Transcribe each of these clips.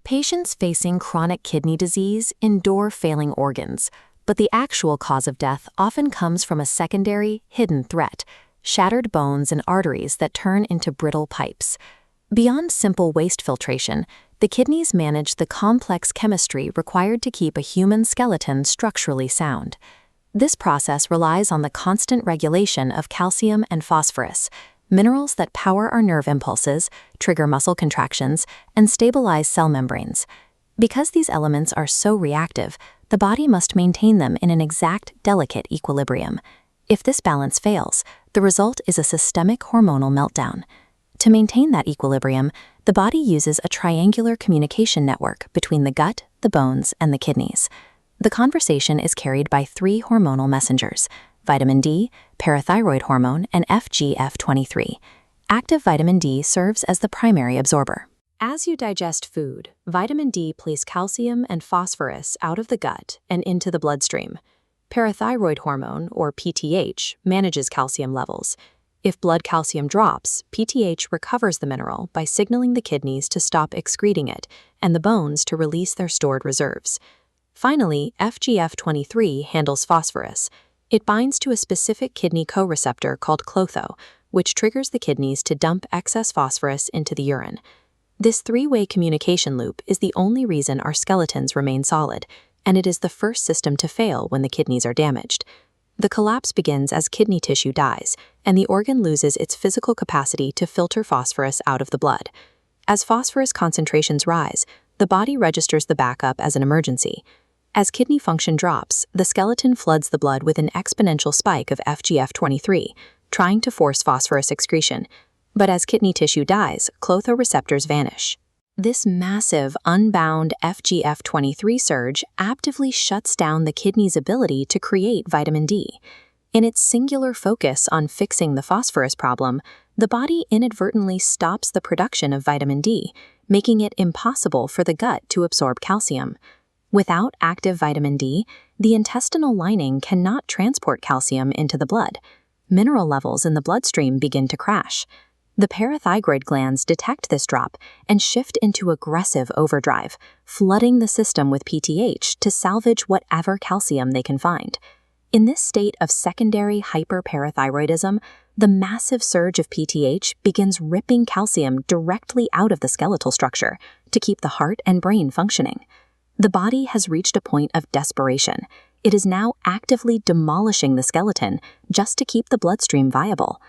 Patients facing chronic kidney disease endure failing organs, but the actual cause of death often comes from a secondary, hidden threat: shattered bones and arteries that turn into brittle pipes. Beyond simple waste filtration, the kidneys manage the complex chemistry required to keep a human skeleton structurally sound. This process relies on the constant regulation of calcium and phosphorus, minerals that power our nerve impulses, trigger muscle contractions, and stabilize cell membranes. Because these elements are so reactive, the body must maintain them in an exact, delicate equilibrium. If this balance fails, the result is a systemic hormonal meltdown. To maintain that equilibrium, the body uses a triangular communication network between the gut, the bones, and the kidneys. The conversation is carried by three hormonal messengers: vitamin D, parathyroid hormone, and FGF23. Active vitamin D serves as the primary absorber. As you digest food, vitamin D plays calcium and phosphorus out of the gut and into the bloodstream. Parathyroid hormone, or PTH, manages calcium levels. If blood calcium drops, PTH recovers the mineral by signaling the kidneys to stop excreting it and the bones to release their stored reserves. Finally, FGF23 handles phosphorus. It binds to a specific kidney co-receptor called klotho, which triggers the kidneys to dump excess phosphorus into the urine. This three-way communication loop is the only reason our skeletons remain solid, and it is the first system to fail when the kidneys are damaged. The collapse begins as kidney tissue dies, and the organ loses its physical capacity to filter phosphorus out of the blood. As phosphorus concentrations rise, the body registers the backup as an emergency. As kidney function drops, the skeleton floods the blood with an exponential spike of FGF23, trying to force phosphorus excretion. But as kidney tissue dies, klotho receptors vanish. This massive, unbound FGF23 surge actively shuts down the kidney's ability to create vitamin D. In its singular focus on fixing the phosphorus problem, the body inadvertently stops the production of vitamin D, making it impossible for the gut to absorb calcium. Without active vitamin D, the intestinal lining cannot transport calcium into the blood. Mineral levels in the bloodstream begin to crash. The parathyroid glands detect this drop and shift into aggressive overdrive, flooding the system with PTH to salvage whatever calcium they can find. In this state of secondary hyperparathyroidism, the massive surge of PTH begins ripping calcium directly out of the skeletal structure to keep the heart and brain functioning. The body has reached a point of desperation. It is now actively demolishing the skeleton just to keep the bloodstream viable.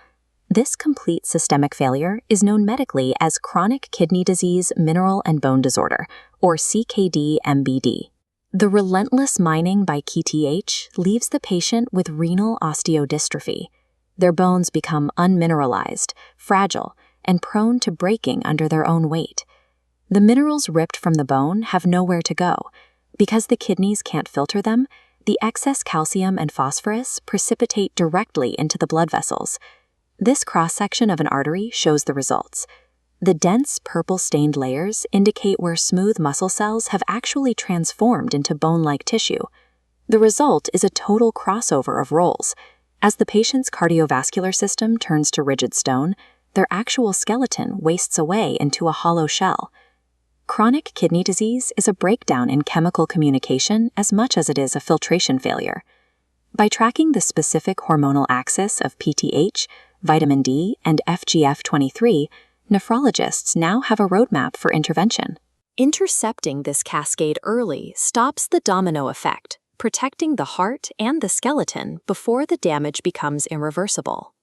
This complete systemic failure is known medically as chronic kidney disease mineral and bone disorder, or CKD-MBD. The relentless mining by PTH leaves the patient with renal osteodystrophy. Their bones become unmineralized, fragile, and prone to breaking under their own weight. The minerals ripped from the bone have nowhere to go. Because the kidneys can't filter them, the excess calcium and phosphorus precipitate directly into the blood vessels. This cross-section of an artery shows the results. The dense purple-stained layers indicate where smooth muscle cells have actually transformed into bone-like tissue. The result is a total crossover of roles. As the patient's cardiovascular system turns to rigid stone, their actual skeleton wastes away into a hollow shell. Chronic kidney disease is a breakdown in chemical communication as much as it is a filtration failure. By tracking the specific hormonal axis of PTH, vitamin D, and FGF23, nephrologists now have a roadmap for intervention. Intercepting this cascade early stops the domino effect, protecting the heart and the skeleton before the damage becomes irreversible.